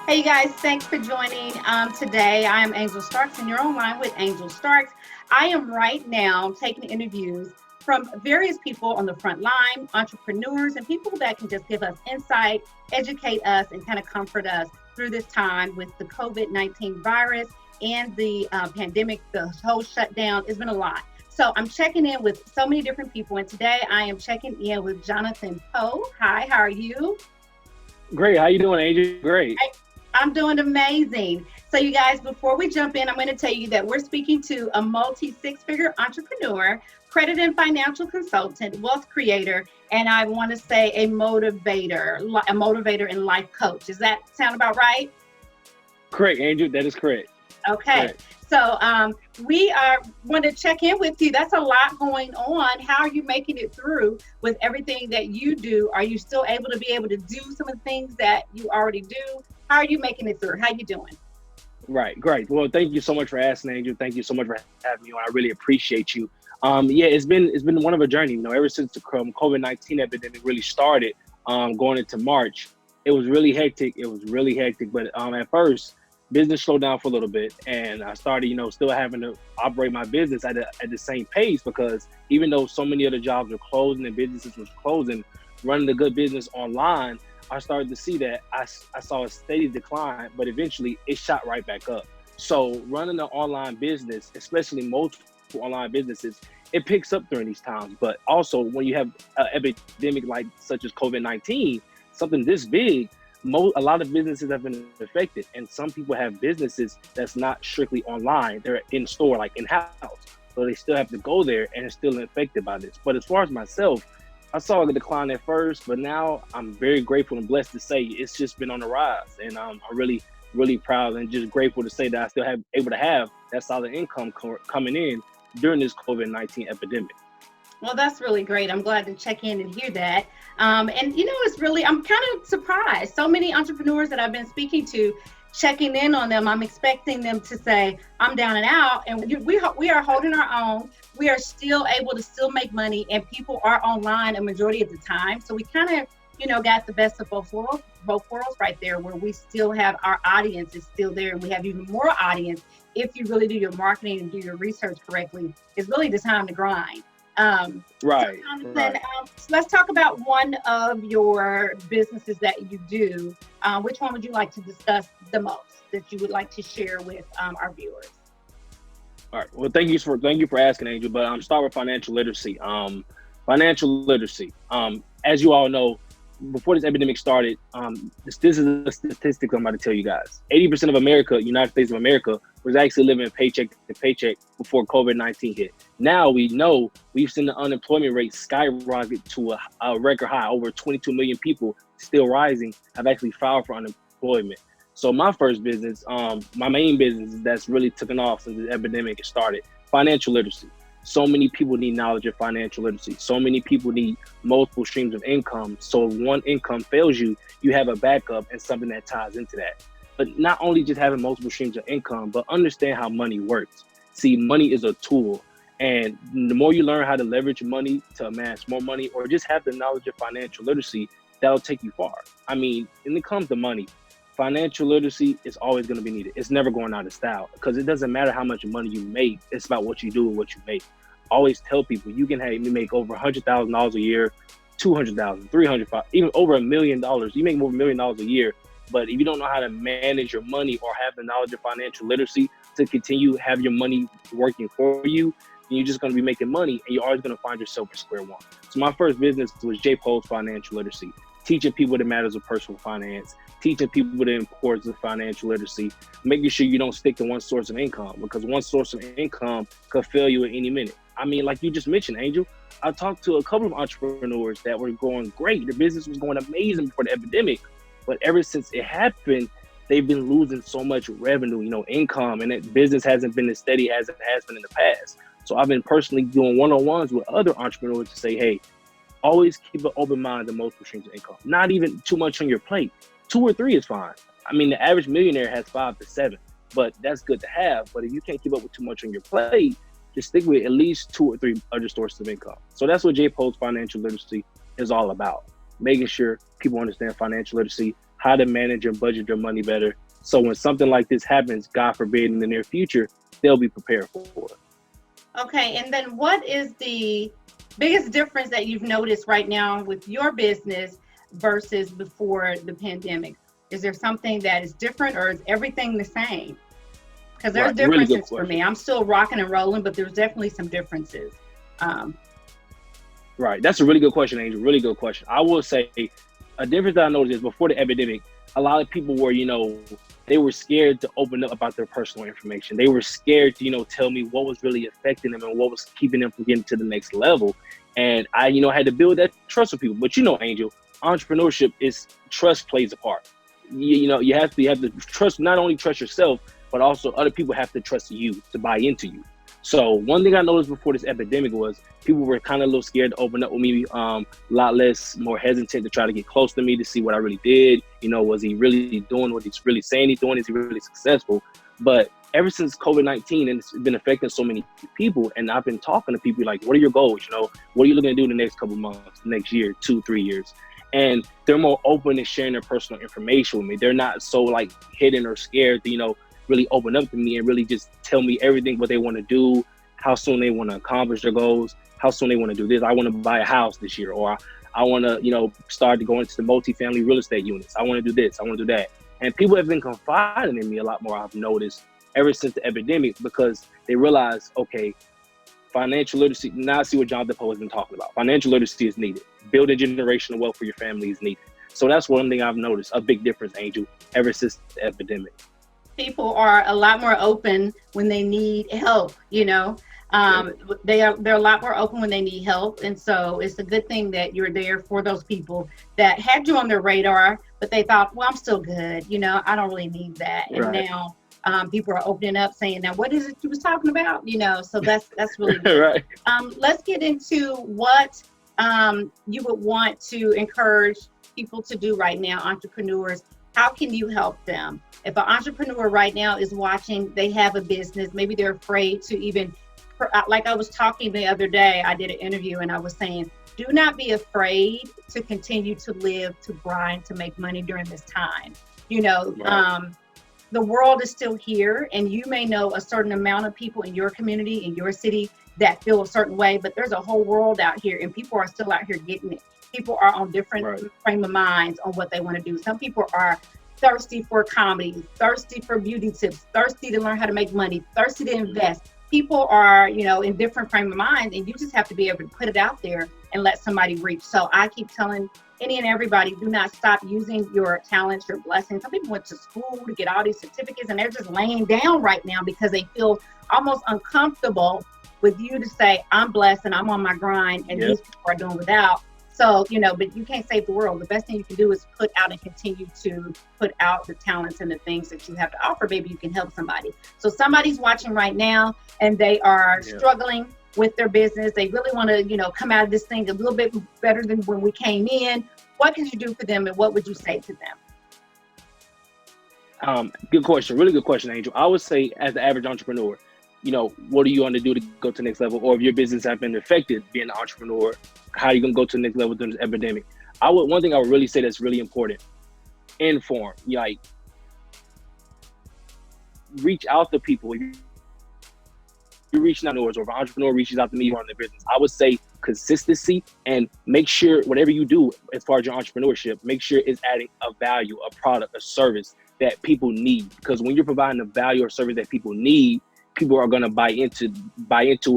Hey, you guys, thanks for joining. Today, I am Angel Starks, and you're online with Angel Starks. I am right now taking interviews from various people on the front line, entrepreneurs, and people that can just give us insight, educate us, and kind of comfort us through this time with the COVID-19 virus and the pandemic, the whole shutdown. It's been a lot. So I'm checking in with so many different people, and today I am checking in with Johnathon Poe. Hi, how are you? Great. How you doing, Angel? Great. I'm doing amazing. So, you guys, before we jump in, I'm going to tell you that we're speaking to a multi six-figure entrepreneur, credit and financial consultant, wealth creator, and I want to say a motivator and life coach. Does that sound about right? Correct, Angel. That is correct. Okay. Correct. So we are want to check in with you. That's a lot going on. How are you making it through with everything that you do? Are you still able to do some of the things that you already do? How are you making it through? How you doing? Right. Great. Well, thank you so much for asking, Angel. Thank you so much for having me on. I really appreciate you. Yeah, it's been one of a journey. Ever since the COVID-19 epidemic really started, going into March, it was really hectic. It was really hectic. But at first, business slowed down for a little bit, and I started, still having to operate my business at the same pace because even though so many other jobs were closing and businesses was closing, running a good business online, I started to see that I saw a steady decline, but eventually it shot right back up. So running an online business, especially multiple online businesses, it picks up during these times. But also when you have an epidemic like such as COVID-19, something this big, a lot of businesses have been affected, and some people have businesses that's not strictly online. They're in store, like in house, so they still have to go there and are still affected by this. But as far as myself, I saw a decline at first, but now I'm very grateful and blessed to say it's just been on the rise, and I'm really, really proud and just grateful to say that I still have able to have that solid income coming in during this COVID-19 epidemic. Well, that's really great. I'm glad to check in and hear that. And it's really, I'm kind of surprised. So many entrepreneurs that I've been speaking to, checking in on them, I'm expecting them to say, I'm down and out. And we are holding our own. We are still able to still make money, and people are online a majority of the time. So we kind of, got the best of both worlds right there, where we still have our audience is still there, and we have even more audience if you really do your marketing and do your research correctly. It's really the time to grind. So Right, Jonathan, right. let's talk about one of your businesses that you do. Which one would you like to discuss the most that you would like to share with our viewers? All right. Well, thank you for asking, Angel. But start with financial literacy. Financial literacy. As you all know, before this epidemic started, this is a statistic I'm about to tell you guys. 80% of America, United States of America, was actually living paycheck to paycheck before COVID-19 hit. Now we know we've seen the unemployment rate skyrocket to a record high. Over 22 million people, still rising, have actually filed for unemployment. So my first business, my main business that's really taken off since the epidemic started, financial literacy. So many people need knowledge of financial literacy. So many people need multiple streams of income. So if one income fails you, you have a backup and something that ties into that. But not only just having multiple streams of income, but understand how money works. See, money is a tool. And the more you learn how to leverage money to amass more money, or just have the knowledge of financial literacy, that'll take you far. I mean, when it comes to money, financial literacy is always going to be needed. It's never going out of style because it doesn't matter how much money you make. It's about what you do and what you make. Always tell people you can have me make over $100,000 a year, 200,000, 300, even over $1 million. You make over $1 million a year, but if you don't know how to manage your money or have the knowledge of financial literacy to continue have your money working for you, then you're just going to be making money, and you're always going to find yourself at square one. So my first business was J. Poe's Financial Literacy, teaching people the matters of personal finance, teaching people the importance of financial literacy, making sure you don't stick to one source of income because one source of income could fail you at any minute. I mean, like you just mentioned, Angel, I talked to a couple of entrepreneurs that were going great. Their business was going amazing before the epidemic. But ever since it happened, they've been losing so much revenue, income, and that business hasn't been as steady as it has been in the past. So I've been personally doing one-on-ones with other entrepreneurs to say, hey, always keep an open mind to multiple streams of income. Not even too much on your plate. 2 or 3 is fine. I mean, the average millionaire has 5 to 7, but that's good to have. But if you can't keep up with too much on your plate, just stick with at least 2 or 3 other sources of income. So that's what J. Poe's Financial Literacy is all about. Making sure people understand financial literacy, how to manage and budget their money better. So when something like this happens, God forbid, in the near future, they'll be prepared for it. Okay, and then what is the biggest difference that you've noticed right now with your business versus before the pandemic? Is there something that is different, or is everything the same? Because there's Right, really good differences for me. question. I'm still rocking and rolling, but there's definitely some differences. Um, Right, that's a really good question, Angel. Really good question. I will say a difference that I noticed is before the epidemic, a lot of people were, they were scared to open up about their personal information. They were scared to, tell me what was really affecting them and what was keeping them from getting to the next level. And I, had to build that trust with people. But Angel, entrepreneurship is trust plays a part. You have to trust, not only trust yourself, but also other people have to trust you to buy into you. So one thing I noticed before this epidemic was people were kind of a little scared to open up with me, a lot more hesitant to try to get close to me to see what I really did. Was he really doing what he's really saying he's doing? Is he really successful? But ever since COVID-19, and it's been affecting so many people, and I've been talking to people like, what are your goals? What are you looking to do in the next couple of months, next year, 2-3 years? And they're more open to sharing their personal information with me. They're not so hidden or scared to, really open up to me and really just tell me everything what they want to do, how soon they want to accomplish their goals, how soon they want to do this. I want to buy a house this year, or I want to, start to go into the multifamily real estate units. I want to do this, I want to do that. And people have been confiding in me a lot more, I've noticed, ever since the epidemic, because they realize, okay, financial literacy, now I see what Johnathon Poe has been talking about. Financial literacy is needed. Building generational wealth for your family is needed. So that's one thing I've noticed, a big difference, Angel, ever since the epidemic. People are a lot more open when they need help, they're a lot more open when they need help. And so it's a good thing that you're there for those people that had you on their radar, but they thought, well, I'm still good, I don't really need that. And Right. now people are opening up saying, now what is it you was talking about? So that's really good. Right. Let's get into what you would want to encourage people to do right now, entrepreneurs. How can you help them? If an entrepreneur right now is watching, they have a business, maybe they're afraid to even, like I was talking the other day, I did an interview and I was saying, do not be afraid to continue to live, to grind, to make money during this time. Right. The world is still here, and you may know a certain amount of people in your community, in your city, that feel a certain way, but there's a whole world out here, and people are still out here getting it. People are on different frame of minds on what they want to do. Some people are thirsty for comedy, thirsty for beauty tips, thirsty to learn how to make money, thirsty to invest. People are, in different frame of mind, and you just have to be able to put it out there and let somebody reach. So I keep telling any and everybody, do not stop using your talents, your blessings. Some people went to school to get all these certificates, and they're just laying down right now because they feel almost uncomfortable with you to say, I'm blessed and I'm on my grind, and these people are doing without. So, but you can't save the world. The best thing you can do is put out and continue to put out the talents and the things that you have to offer. Maybe you can help somebody. So somebody's watching right now and they are struggling with their business. They really want to, come out of this thing a little bit better than when we came in. What can you do for them, and what would you say to them? Good question. Really good question, Angel. I would say, as the average entrepreneur, what do you want to do to go to the next level? Or if your business has been affected being an entrepreneur, how are you going to go to the next level during this epidemic? One thing I would really say that's really important, inform. Reach out to people. If you're reaching out, or if an entrepreneur reaches out to me on their business, I would say consistency, and make sure whatever you do as far as your entrepreneurship, make sure it's adding a value, a product, a service that people need. Because when you're providing a value or service that people need, people are going to buy into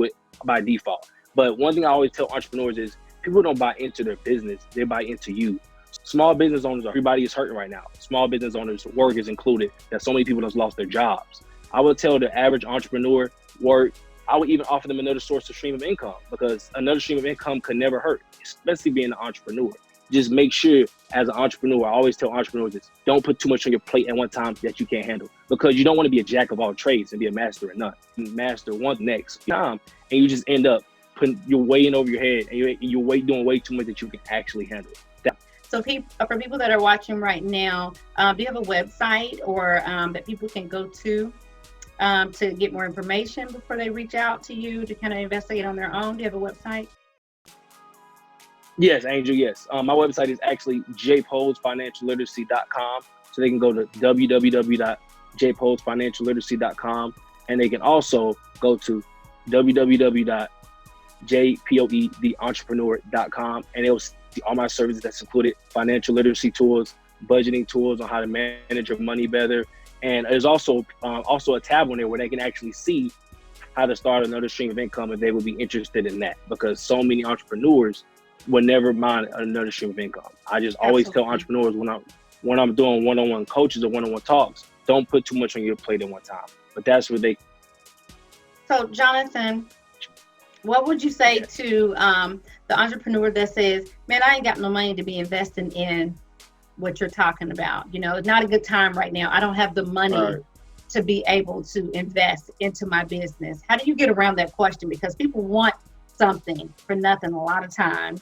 it by default. But one thing I always tell entrepreneurs is people don't buy into their business, they buy into you. Small business owners, everybody is hurting right now. Small business owners, work is included, that so many people have lost their jobs. I would tell the average entrepreneur, I would even offer them another source of stream of income, because another stream of income could never hurt, especially being an entrepreneur. Just make sure, as an entrepreneur, I always tell entrepreneurs this, don't put too much on your plate at one time that you can't handle, because you don't want to be a jack of all trades and be a master at none. Master one next time, and you just end up putting your weight in over your head, and you're doing way too much that you can actually handle. So for people that are watching right now, do you have a website or that people can go to get more information before they reach out to you to kind of investigate on their own? Do you have a website? Yes, Angel, yes. My website is actually jpolesfinancialliteracy.com. So they can go to www.jpolesfinancialliteracy.com, and they can also go to www.jpoedentrepreneur.com, and they'll see all my services that's included: financial literacy tools, budgeting tools on how to manage your money better. And there's also a tab on there where they can actually see how to start another stream of income if they would be interested in that, because so many entrepreneurs would never mind another stream of income. I just always tell Absolutely. entrepreneurs when I'm doing one-on-one coaches or one-on-one talks, don't put too much on your plate at one time. But that's where they. So, Jonathan, what would you say to the entrepreneur that says, man, I ain't got no money to be investing in what you're talking about? You know, it's not a good time right now. I don't have the money to be able to invest into my business. How do you get around that question? Because people want something for nothing a lot of times,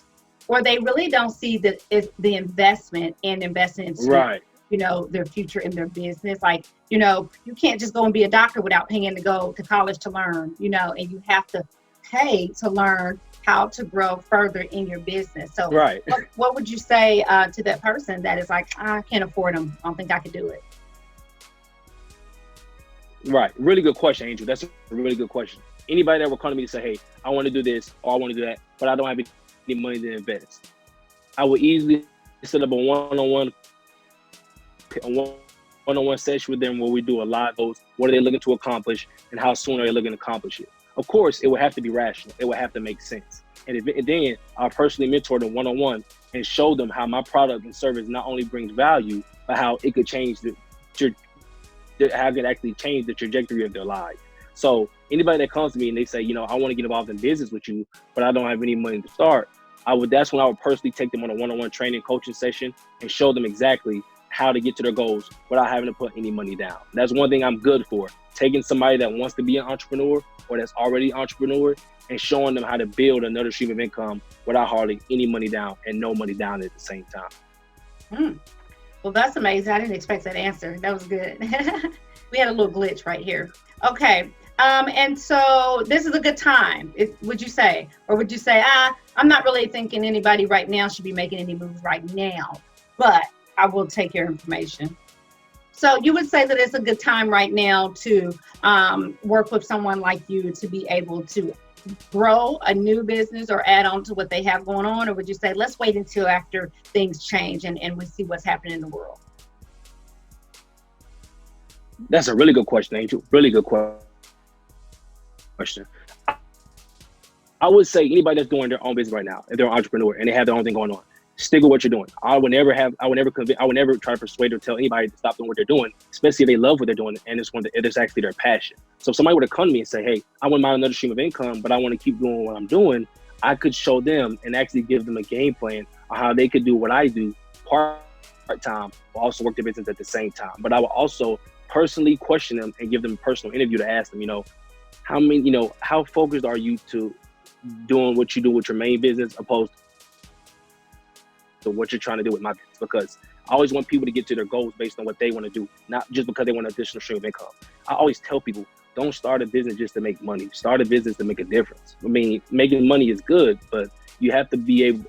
or they really don't see the investment and investing into you know, their future in their business. Like, you know, you can't just go and be a doctor without paying to go to college to learn, you know, and you have to pay to learn how to grow further in your business. So what would you say to that person that is like, I can't afford them, I don't think I could do it? Right. Really good question, Angel. That's a really good question. Anybody that will come to me and say, hey, I want to do this or I want to do that, but I don't have any money to invest, I would easily set up a one-on-one session with them where we do a lot of those. What are they looking to accomplish, and how soon are they looking to accomplish it? Of course, it would have to be rational. It would have to make sense. And then I'll personally mentor them one-on-one and show them how my product and service not only brings value, but how it could change how it could actually change the trajectory of their life. So anybody that comes to me and they say, you know, I want to get involved in business with you, but I don't have any money to start, that's when I would personally take them on a one-on-one training coaching session and show them exactly how to get to their goals without having to put any money down. That's one thing I'm good for, taking somebody that wants to be an entrepreneur or that's already an entrepreneur and showing them how to build another stream of income without hardly any money down and no money down at the same time. Well, that's amazing. I didn't expect that answer. That was good. We had a little glitch right here. Okay. And so this is a good time, would you say? Or would you say, I'm not really thinking anybody right now should be making any moves right now, but I will take your information. So you would say that it's a good time right now to work with someone like you to be able to grow a new business or add on to what they have going on? Or would you say, let's wait until after things change and we see what's happening in the world? That's a really good question, Angel. Really good question. I would say anybody that's doing their own business right now, if they're an entrepreneur and they have their own thing going on, stick with what you're doing. I would never try to persuade or tell anybody to stop doing what they're doing, especially if they love what they're doing and it's actually their passion. So if somebody were to come to me and say, hey, I wouldn't mind another stream of income, but I want to keep doing what I'm doing, I could show them and actually give them a game plan on how they could do what I do part-time, but also work their business at the same time. But I would also personally question them and give them a personal interview to ask them, how focused are you to doing what you do with your main business opposed to what you're trying to do with my business? Because I always want people to get to their goals based on what they want to do, not just because they want an additional stream of income. I always tell people, don't start a business just to make money. Start a business to make a difference. I mean, making money is good, but you have to be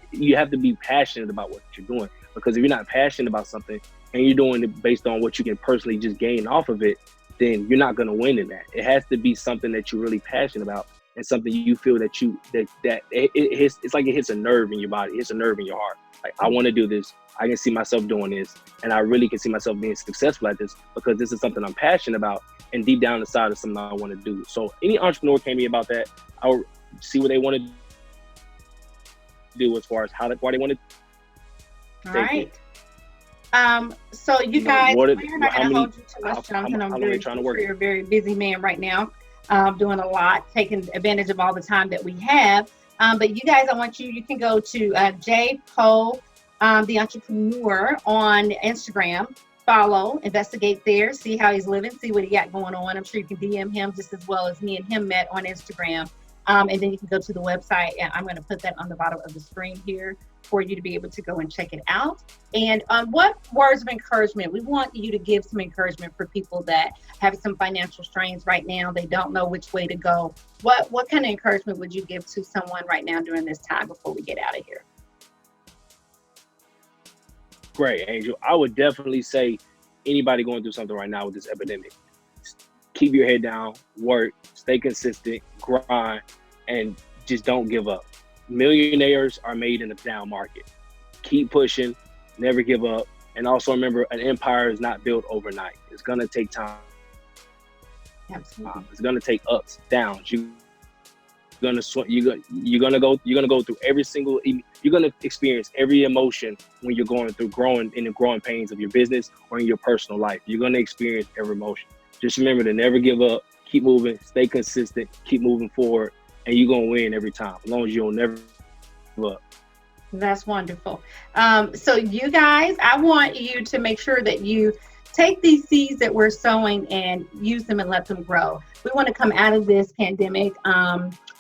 passionate about what you're doing. Because if you're not passionate about something and you're doing it based on what you can personally just gain off of it, then you're not going to win in that. It has to be something that you're really passionate about and something you feel that it's like it hits a nerve in your body, it hits a nerve in your heart. Like, I want to do this. I can see myself doing this, and I really can see myself being successful at this because this is something I'm passionate about, and deep down inside is something I want to do. So any entrepreneur came to me about that, I would see what they want to do as far as why they want to. All right. So you guys, we're not going to hold you too much, Jonathan. I'm very sure you're a very busy man right now, doing a lot, taking advantage of all the time that we have. But you guys, you can go to J. Poe, the entrepreneur on Instagram, follow, investigate there, see how he's living, see what he got going on. I'm sure you can DM him just as well as me and him met on Instagram. And then you can go to the website, and I'm going to put that on the bottom of the screen here for you to be able to go and check it out. And what words of encouragement? We want you to give some encouragement for people that have some financial strains right now. They don't know which way to go. What kind of encouragement would you give to someone right now during this time before we get out of here? Great, Angel. I would definitely say anybody going through something right now with this epidemic, keep your head down, work, stay consistent, grind, and just don't give up. Millionaires are made in a down market. Keep pushing, never give up. And also remember, an empire is not built overnight. It's gonna take time. Absolutely. It's gonna take ups, downs. You're gonna go through every single. You're gonna experience every emotion when you're going through growing in the growing pains of your business or in your personal life. You're gonna experience every emotion. Just remember to never give up. Keep moving. Stay consistent. Keep moving forward, and you're gonna win every time. As long as you don't never give up. That's wonderful. So you guys, I want you to make sure that you take these seeds that we're sowing and use them and let them grow. We want to come out of this pandemic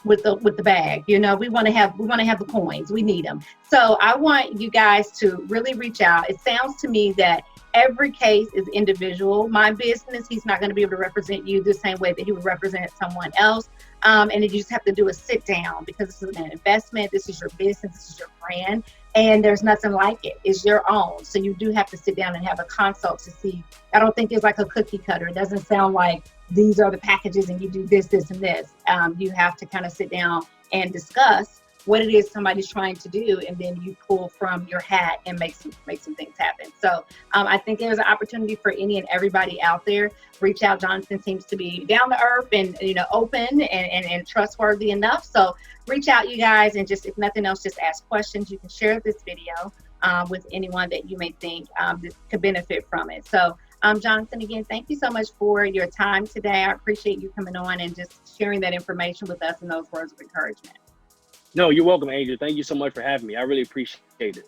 with the bag. You know, we want to have the coins. We need them. So I want you guys to really reach out. It sounds to me that every case is individual. My business, he's not going to be able to represent you the same way that he would represent someone else. And you just have to do a sit down because this is an investment. This is your business. This is your brand. And there's nothing like it. It's your own. So you do have to sit down and have a consult to see. I don't think it's like a cookie cutter. It doesn't sound like these are the packages and you do this, this, and this. You have to kind of sit down and discuss what it is somebody's trying to do, and then you pull from your hat and make some things happen. So I think there's an opportunity for any and everybody out there. Reach out. Jonathan seems to be down to earth and open and trustworthy enough. So reach out, you guys, and just, if nothing else, just ask questions. You can share this video with anyone that you may think that could benefit from it. So Jonathan, again, thank you so much for your time today. I appreciate you coming on and just sharing that information with us and those words of encouragement. No, you're welcome, Angel. Thank you so much for having me. I really appreciate it.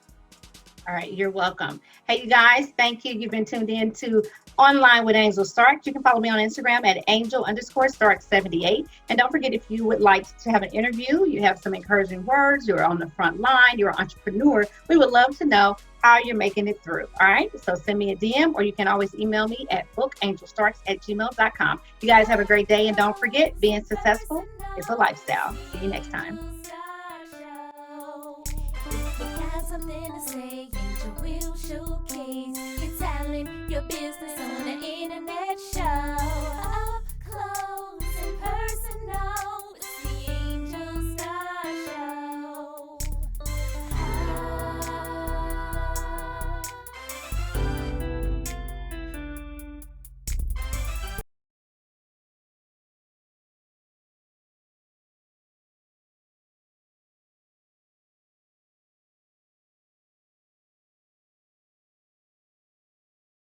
All right, you're welcome. Hey, you guys, thank you. You've been tuned in to Online with Angel Starks. You can follow me on Instagram at angel_Starks78. And don't forget, if you would like to have an interview, you have some encouraging words, you're on the front line, you're an entrepreneur, we would love to know how you're making it through. All right, so send me a DM, or you can always email me at bookangelstarks@gmail.com. You guys have a great day, and don't forget, being successful is a lifestyle. See you next time. Something to say, Angel will showcase your talent, your business,